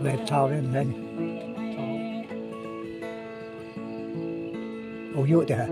Về sau lên lên ủ dụ thì hả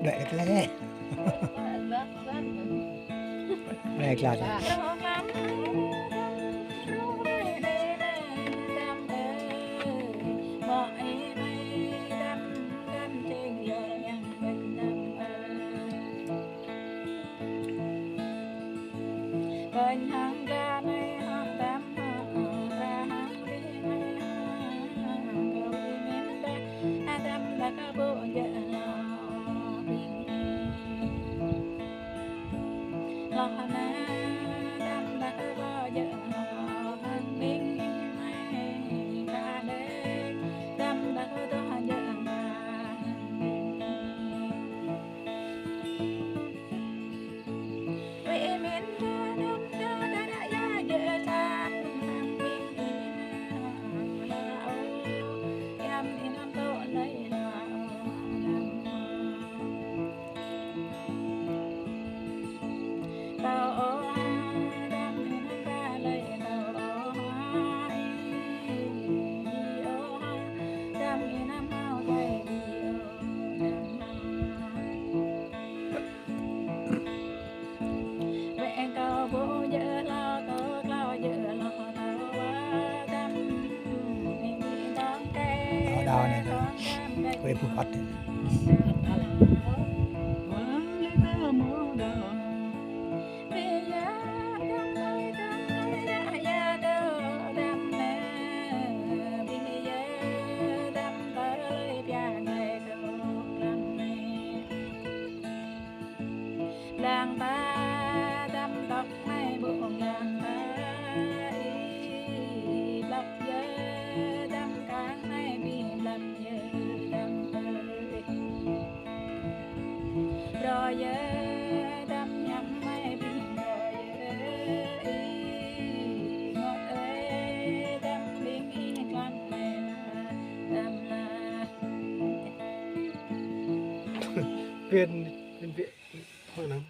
đẹp lẽ đẹp là bên hàng ra này họ đam ra hàng đi này cầu đi miền bắc đam đã cả bộ vợ lo na đam đã cả bộ vợ hàng đi này cả đêm đam đã cả bộ vợ về miền đào này quê phù hợp làng ta đâm tóc mai buồn làng ta lập dơ đâm cán mai bị lập dơ đâm ơi rồi dơ đâm nhắm mai bị rồi dơ ngọt ơi đâm biến y con mày là đâm là viên viện thôi lắm